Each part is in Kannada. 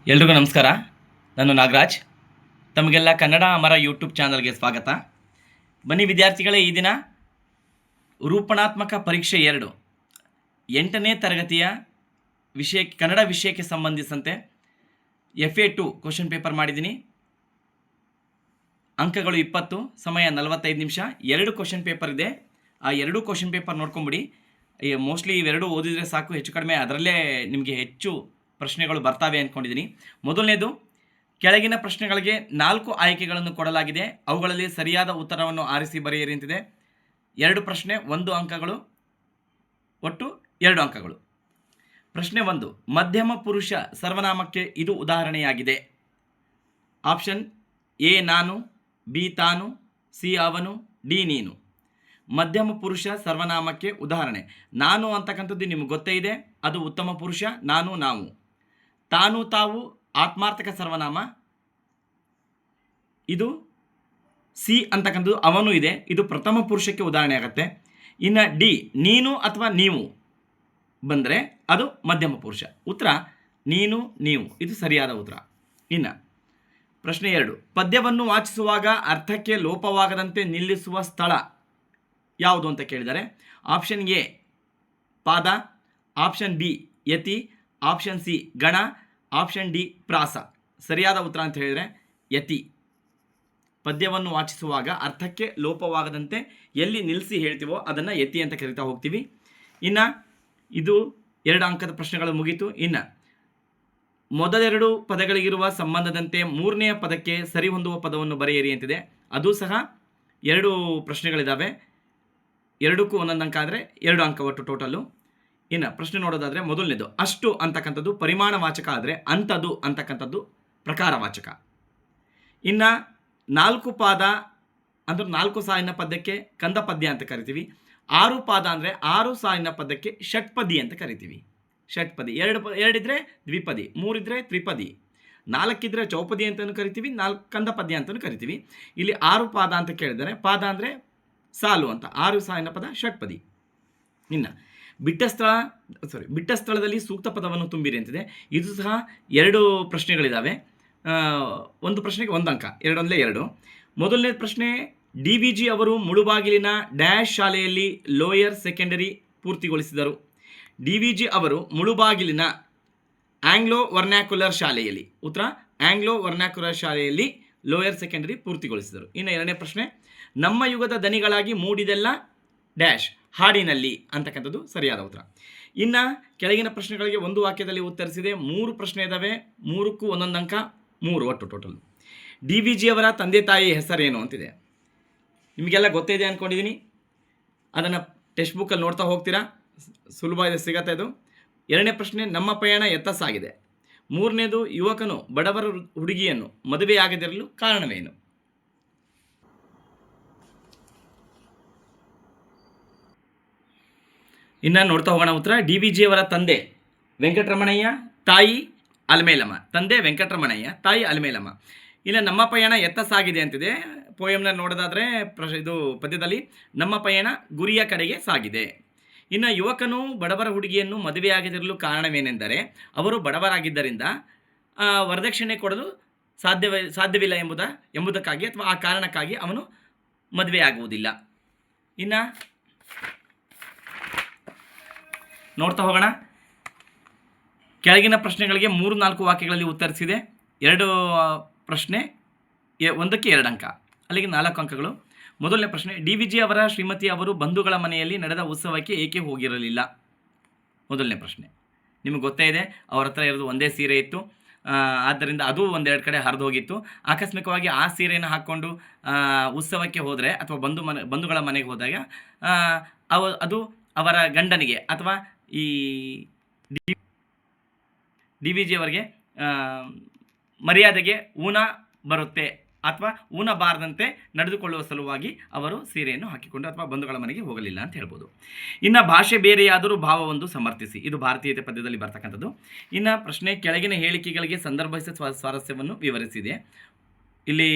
ಎಲ್ರಿಗೂ ನಮಸ್ಕಾರ. ನಾನು ನಾಗರಾಜ್. ತಮಗೆಲ್ಲ ಕನ್ನಡ ಅಮರ ಯೂಟ್ಯೂಬ್ ಚಾನಲ್ಗೆ ಸ್ವಾಗತ. ಬನ್ನಿ ವಿದ್ಯಾರ್ಥಿಗಳೇ, ಈ ದಿನ ರೂಪಣಾತ್ಮಕ ಪರೀಕ್ಷೆ 2 8ನೇ ತರಗತಿಯ ಕನ್ನಡ ವಿಷಯಕ್ಕೆ ಸಂಬಂಧಿಸಿದಂತೆ FA2 ಕ್ವಶನ್ ಪೇಪರ್ ಮಾಡಿದ್ದೀನಿ. ಅಂಕಗಳು 20, ಸಮಯ 45 ನಿಮಿಷ. 2 ಕ್ವಶನ್ ಪೇಪರ್ ಇದೆ. ಆ 2 ಕ್ವಶನ್ ಪೇಪರ್ ನೋಡ್ಕೊಂಬಿಡಿ. ಮೋಸ್ಟ್ಲಿ ಇವೆರಡು ಓದಿದರೆ ಸಾಕು, ಹೆಚ್ಚು ಕಡಿಮೆ ಅದರಲ್ಲೇ ನಿಮಗೆ ಹೆಚ್ಚು ಪ್ರಶ್ನೆಗಳು ಬರ್ತಾವೆ ಅಂದ್ಕೊಂಡಿದ್ದೀನಿ. ಮೊದಲನೇದು, ಕೆಳಗಿನ ಪ್ರಶ್ನೆಗಳಿಗೆ 4 ಆಯ್ಕೆಗಳನ್ನು ಕೊಡಲಾಗಿದೆ. ಅವುಗಳಲ್ಲಿ ಸರಿಯಾದ ಉತ್ತರವನ್ನು ಆರಿಸಿ ಬರೆಯಿರಿ ಅಂತಿದೆ. 2 ಪ್ರಶ್ನೆ, 1 ಅಂಕಗಳು, ಒಟ್ಟು 2 ಅಂಕಗಳು. ಪ್ರಶ್ನೆ 1, ಮಧ್ಯಮ ಪುರುಷ ಸರ್ವನಾಮಕ್ಕೆ ಇದು ಉದಾಹರಣೆಯಾಗಿದೆ. ಆಪ್ಷನ್ ಎ ನಾನು, ಬಿ ತಾನು, ಸಿ ಅವನು, ಡಿ ನೀನು. ಮಧ್ಯಮ ಪುರುಷ ಸರ್ವನಾಮಕ್ಕೆ ಉದಾಹರಣೆ. ನಾನು ಅಂತಕ್ಕಂಥದ್ದು ನಿಮಗೆ ಗೊತ್ತೇ ಇದೆ, ಅದು ಉತ್ತಮ ಪುರುಷ, ನಾನು ನಾವು. ತಾನು ತಾವು ಆತ್ಮಾರ್ಥಕ ಸರ್ವನಾಮ, ಇದು ಸಿ ಅಂತಕ್ಕಂಥದ್ದು ಅವನು ಇದೆ, ಇದು ಪ್ರಥಮ ಪುರುಷಕ್ಕೆ ಉದಾಹರಣೆ ಆಗುತ್ತೆ. ಇನ್ನು ಡಿ ನೀನು ಅಥವಾ ನೀವು ಬಂದರೆ ಅದು ಮಧ್ಯಮ ಪುರುಷ. ಉತ್ತರ ನೀನು ನೀವು, ಇದು ಸರಿಯಾದ ಉತ್ತರ. ಇನ್ನು ಪ್ರಶ್ನೆ 2, ಪದ್ಯವನ್ನು ವಾಚಿಸುವಾಗ ಅರ್ಥಕ್ಕೆ ಲೋಪವಾಗದಂತೆ ನಿಲ್ಲಿಸುವ ಸ್ಥಳ ಯಾವುದು ಅಂತ ಕೇಳಿದರೆ ಆಪ್ಷನ್ ಎ ಪಾದ, ಆಪ್ಷನ್ ಬಿ ಯತಿ, ಆಪ್ಷನ್ ಸಿ ಗಣ, ಆಪ್ಷನ್ ಡಿ ಪ್ರಾಸ. ಸರಿಯಾದ ಉತ್ತರ ಅಂತ ಹೇಳಿದರೆ ಯತಿ. ಪದ್ಯವನ್ನು ವಾಚಿಸುವಾಗ ಅರ್ಥಕ್ಕೆ ಲೋಪವಾಗದಂತೆ ಎಲ್ಲಿ ನಿಲ್ಲಿಸಿ ಹೇಳ್ತೀವೋ ಅದನ್ನು ಯತಿ ಅಂತ ಕರಿತಾ ಹೋಗ್ತೀವಿ. ಇನ್ನು ಇದು 2 ಅಂಕದ ಪ್ರಶ್ನೆಗಳು ಮುಗೀತು. ಇನ್ನು ಮೊದಲೆರಡು ಪದಗಳಿಗಿರುವ ಸಂಬಂಧದಂತೆ 3ನೇ ಪದಕ್ಕೆ ಸರಿ ಹೊಂದುವ ಪದವನ್ನು ಬರೆಯಿರಿ ಅಂತಿದೆ. ಅದು ಸಹ 2 ಪ್ರಶ್ನೆಗಳಿದ್ದಾವೆ. 2ಕ್ಕೂ 1 ಅಂಕ ಆದರೆ 2 ಅಂಕ ಒಟ್ಟು ಟೋಟಲ್ಲು. ಇನ್ನು ಪ್ರಶ್ನೆ ನೋಡೋದಾದರೆ ಮೊದಲನೇದು, ಅಷ್ಟು ಅಂತಕ್ಕಂಥದ್ದು ಪರಿಮಾಣವಾಚಕ ಆದರೆ ಅಂಥದ್ದು ಅಂತಕ್ಕಂಥದ್ದು ಪ್ರಕಾರವಾಚಕ. ಇನ್ನು 4 ಪಾದ ಅಂದರೆ 4 ಸಾಲಿನ ಪದ್ಯಕ್ಕೆ ಕಂದ ಪದ್ಯ ಅಂತ ಕರಿತೀವಿ. 6 ಪಾದ ಅಂದರೆ 6 ಸಾಲಿನ ಪದ್ಯಕ್ಕೆ ಷಟ್ಪದಿ ಅಂತ ಕರಿತೀವಿ. ಷಟ್ಪದಿ. 2 ಇದ್ದರೆ ದ್ವಿಪದಿ, 3 ಇದ್ದರೆ ತ್ರಿಪದಿ, 4 ಇದ್ದರೆ ಚೌಪದಿ ಅಂತಲೂ ಕರಿತೀವಿ, 4 ಕಂದ ಪದ್ಯ ಅಂತಲೂ ಕರಿತೀವಿ. ಇಲ್ಲಿ 6 ಪಾದ ಅಂತ ಕೇಳಿದರೆ ಪಾದ ಅಂದರೆ ಸಾಲು ಅಂತ, 6 ಸಾಲಿನ ಪದ ಷಟ್ಪದಿ. ಇನ್ನು ಬಿಟ್ಟ ಸ್ಥಳದಲ್ಲಿ ಸೂಕ್ತ ಪದವನ್ನು ತುಂಬಿರಿ ಅಂತಿದೆ. ಇದು ಸಹ 2 ಪ್ರಶ್ನೆಗಳಿದ್ದಾವೆ. 1 ಪ್ರಶ್ನೆಗೆ 1 ಅಂಕ, 2 ಅಂದರೆ 2. ಮೊದಲನೇ ಪ್ರಶ್ನೆ, DVG ಅವರು ಮುಳುಬಾಗಿಲಿನ ಡ್ಯಾಶ್ ಶಾಲೆಯಲ್ಲಿ ಲೋಯರ್ ಸೆಕೆಂಡರಿ ಪೂರ್ತಿಗೊಳಿಸಿದರು. DVG ಅವರು ಮುಳುಬಾಗಿಲಿನ ಆಂಗ್ಲೋ ವರ್ನ್ಯಾಕ್ಯುಲರ್ ಶಾಲೆಯಲ್ಲಿ, ಉತ್ತರ ಆಂಗ್ಲೋ ವರ್ನ್ಯಾಕ್ಯುಲರ್ ಶಾಲೆಯಲ್ಲಿ ಲೋಯರ್ ಸೆಕೆಂಡರಿ ಪೂರ್ತಿಗೊಳಿಸಿದರು. ಇನ್ನು 2ನೇ ಪ್ರಶ್ನೆ, ನಮ್ಮ ಯುಗದ ದನಿಗಳಾಗಿ ಮೂಡಿದೆಲ್ಲ ಡ್ಯಾಶ್ ಹಾಡಿನಲ್ಲಿ ಅಂತಕ್ಕಂಥದ್ದು ಸರಿಯಾದ ಉತ್ತರ. ಇನ್ನು ಕೆಳಗಿನ ಪ್ರಶ್ನೆಗಳಿಗೆ 1 ವಾಕ್ಯದಲ್ಲಿ ಉತ್ತರಿಸಿದೆ. 3 ಪ್ರಶ್ನೆ ಇದ್ದಾವೆ, 3ಕ್ಕೂ 1 ಅಂಕ, 3 ಒಟ್ಟು ಟೋಟಲ್. DVG ಅವರ ತಂದೆ ತಾಯಿ ಹೆಸರೇನು ಅಂತಿದೆ. ನಿಮಗೆಲ್ಲ ಗೊತ್ತಿದೆ ಅಂದ್ಕೊಂಡಿದ್ದೀನಿ. ಅದನ್ನು ಟೆಕ್ಸ್ಟ್ ಬುಕ್ಕಲ್ಲಿ ನೋಡ್ತಾ ಹೋಗ್ತೀರಾ, ಸುಲಭ ಇದೆ, ಸಿಗತ್ತೆ ಇದು. 2ನೇ ಪ್ರಶ್ನೆ, ನಮ್ಮ ಪಯಣ ಎತ್ತ ಸಾಗಿದೆ. 3ನೇದು, ಯುವಕನು ಬಡವರ ಹುಡುಗಿಯನ್ನು ಮದುವೆಯಾಗದಿರಲು ಕಾರಣವೇನು. ಇನ್ನು ನೋಡ್ತಾ ಹೋಗೋಣ ಉತ್ತರ. DVG ಅವರ ತಂದೆ ವೆಂಕಟರಮಣಯ್ಯ, ತಾಯಿ ಅಲ್ಮೇಲಮ್ಮ. ತಂದೆ ವೆಂಕಟರಮಣಯ್ಯ, ತಾಯಿ ಅಲ್ಮೇಲಮ್ಮ. ಇನ್ನು ನಮ್ಮ ಪಯಣ ಎತ್ತ ಸಾಗಿದೆ ಅಂತಿದೆ. ಪೋಯಮ್ನ ನೋಡೋದಾದರೆ ಇದು ಪದ್ಯದಲ್ಲಿ ನಮ್ಮ ಪಯಣ ಗುರಿಯ ಕಡೆಗೆ ಸಾಗಿದೆ. ಇನ್ನು ಯುವಕನು ಬಡವರ ಹುಡುಗಿಯನ್ನು ಮದುವೆಯಾಗದಿರಲು ಕಾರಣವೇನೆಂದರೆ ಅವರು ಬಡವರಾಗಿದ್ದರಿಂದ ವರದಕ್ಷಿಣೆ ಕೊಡಲು ಸಾಧ್ಯವಿಲ್ಲ ಎಂಬುದಕ್ಕಾಗಿ ಅಥವಾ ಆ ಕಾರಣಕ್ಕಾಗಿ ಅವನು ಮದುವೆಯಾಗುವುದಿಲ್ಲ. ಇನ್ನು ನೋಡ್ತಾ ಹೋಗೋಣ. ಕೆಳಗಿನ ಪ್ರಶ್ನೆಗಳಿಗೆ 3-4 ವಾಕ್ಯಗಳಲ್ಲಿ ಉತ್ತರಿಸಿದೆ. 2 ಪ್ರಶ್ನೆ 1ಕ್ಕೆ 2 ಅಂಕ, ಅಲ್ಲಿಗೆ 4 ಅಂಕಗಳು. ಮೊದಲನೇ ಪ್ರಶ್ನೆ, DVG ಅವರ ಶ್ರೀಮತಿ ಅವರು ಬಂಧುಗಳ ಮನೆಯಲ್ಲಿ ನಡೆದ ಉತ್ಸವಕ್ಕೆ ಏಕೆ ಹೋಗಿರಲಿಲ್ಲ. ಮೊದಲನೇ ಪ್ರಶ್ನೆ. ನಿಮಗೆ ಗೊತ್ತೇ ಇದೆ, ಅವರ ಹತ್ರ ಇರೋದು ಒಂದೇ ಸೀರೆ ಇತ್ತು, ಆದ್ದರಿಂದ ಅದು 1-2 ಕಡೆ ಹರಿದು ಹೋಗಿತ್ತು. ಆಕಸ್ಮಿಕವಾಗಿ ಆ ಸೀರೆಯನ್ನು ಹಾಕ್ಕೊಂಡು ಉತ್ಸವಕ್ಕೆ ಹೋದರೆ ಅಥವಾ ಬಂಧುಗಳ ಮನೆಗೆ ಹೋದಾಗ ಅದು ಅವರ ಗಂಡನಿಗೆ ಅಥವಾ ಈ DVG ಅವರಿಗೆ ಮರ್ಯಾದೆಗೆ ಊನ ಬರುತ್ತೆ ಅಥವಾ ಊನಬಾರದಂತೆ ನಡೆದುಕೊಳ್ಳುವ ಸಲುವಾಗಿ ಅವರು ಸೀರೆಯನ್ನು ಹಾಕಿಕೊಂಡು ಅಥವಾ ಬಂಧುಗಳ ಮನೆಗೆ ಹೋಗಲಿಲ್ಲ ಅಂತ ಹೇಳ್ಬೋದು. ಇನ್ನು ಭಾಷೆ ಬೇರೆಯಾದರೂ ಭಾವವೊಂದು ಸಮರ್ಥಿಸಿ. ಇದು ಭಾರತೀಯತೆ ಪದ್ಯದಲ್ಲಿ ಬರ್ತಕ್ಕಂಥದ್ದು. ಇನ್ನು ಪ್ರಶ್ನೆ, ಕೆಳಗಿನ ಹೇಳಿಕೆಗಳಿಗೆ ಸಂದರ್ಭಿಸಿದ ಸ್ವಾರಸ್ಯವನ್ನು ವಿವರಿಸಿದೆ. ಇಲ್ಲಿ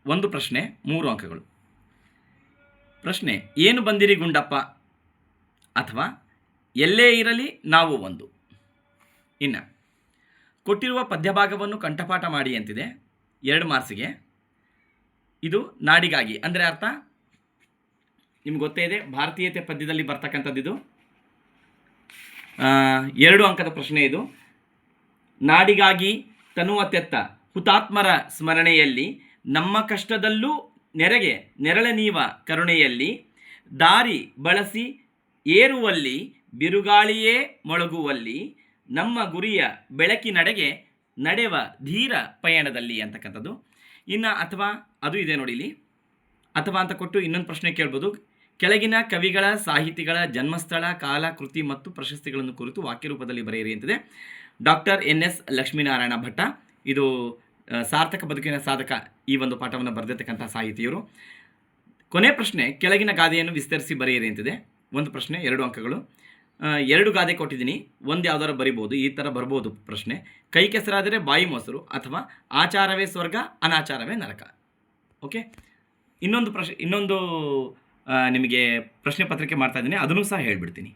1 ಪ್ರಶ್ನೆ 3 ಅಂಕಗಳು. ಪ್ರಶ್ನೆ, ಏನು ಬಂದಿರಿ ಗುಂಡಪ್ಪ ಅಥವಾ ಎಲ್ಲೇ ಇರಲಿ ನಾವು ಒಂದು. ಇನ್ನು ಕೊಟ್ಟಿರುವ ಪದ್ಯಭಾಗವನ್ನು ಕಂಠಪಾಠ ಮಾಡಿ ಅಂತಿದೆ 2 ಮಾರ್ಕ್ಸಿಗೆ. ಇದು ನಾಡಿಗಾಗಿ ಅಂದರೆ ಅರ್ಥ ನಿಮ್ಗೆ ಗೊತ್ತೇ ಇದೆ, ಭಾರತೀಯತೆ ಪದ್ಯದಲ್ಲಿ ಬರ್ತಕ್ಕಂಥದ್ದು ಇದು. 2 ಅಂಕದ ಪ್ರಶ್ನೆ ಇದು. ನಾಡಿಗಾಗಿ ತನುವ ತೆತ್ತ ಹುತಾತ್ಮರ ಸ್ಮರಣೆಯಲ್ಲಿ ನಮ್ಮ ಕಷ್ಟದಲ್ಲೂ ನೆರಳೆ ನೀವ ಕರುಣೆಯಲ್ಲಿ ದಾರಿ ಬಳಸಿ ಏರುವಲ್ಲಿ ಬಿರುಗಾಳಿಯೇ ಮೊಳಗುವಲ್ಲಿ ನಮ್ಮ ಗುರಿಯ ಬೆಳಕಿನಡೆಗೆ ನಡೆವ ಧೀರ ಪಯಣದಲ್ಲಿ ಅಂತಕ್ಕಂಥದ್ದು. ಇನ್ನು ಅಥವಾ ಅದು ಇದೆ ನೋಡಿ ಇಲ್ಲಿ, ಅಥವಾ ಅಂತ ಕೊಟ್ಟು ಇನ್ನೊಂದು ಪ್ರಶ್ನೆ ಕೇಳ್ಬೋದು. ಕೆಳಗಿನ ಕವಿಗಳ ಸಾಹಿತಿಗಳ ಜನ್ಮಸ್ಥಳ, ಕಾಲ, ಕೃತಿ ಮತ್ತು ಪ್ರಶಸ್ತಿಗಳನ್ನು ಕುರಿತು ವಾಕ್ಯ ರೂಪದಲ್ಲಿ ಬರೆಯಿರಿ ಅಂತಿದೆ. ಡಾಕ್ಟರ್ NS ಲಕ್ಷ್ಮೀನಾರಾಯಣ ಭಟ್ಟ, ಇದು ಸಾರ್ಥಕ ಬದುಕಿನ ಸಾಧಕ ಈ ಒಂದು ಪಾಠವನ್ನು ಬರೆದಿರ್ತಕ್ಕಂಥ ಸಾಹಿತಿಯವರು. ಕೊನೆ ಪ್ರಶ್ನೆ, ಕೆಳಗಿನ ಗಾದೆಯನ್ನು ವಿಸ್ತರಿಸಿ ಬರೆಯಿರಿ ಅಂತಿದೆ. ಒಂದು ಪ್ರಶ್ನೆ 2 ಅಂಕಗಳು. 2 ಗಾದೆ ಕೊಟ್ಟಿದ್ದೀನಿ, ಒಂದು ಯಾವ್ದಾರು ಬರಿಬೋದು, ಈ ಥರ ಬರ್ಬೋದು ಪ್ರಶ್ನೆ. ಕೈ ಕೆಸರಾದರೆ ಬಾಯಿ ಮೊಸರು ಅಥವಾ ಆಚಾರವೇ ಸ್ವರ್ಗ ಅನಾಚಾರವೇ ನರಕ. ಓಕೆ, ಇನ್ನೊಂದು ನಿಮಗೆ ಪ್ರಶ್ನೆ ಪತ್ರಿಕೆ ಮಾಡ್ತಾ ಇದ್ದೀನಿ, ಅದನ್ನು ಸಹ ಹೇಳ್ಬಿಡ್ತೀನಿ.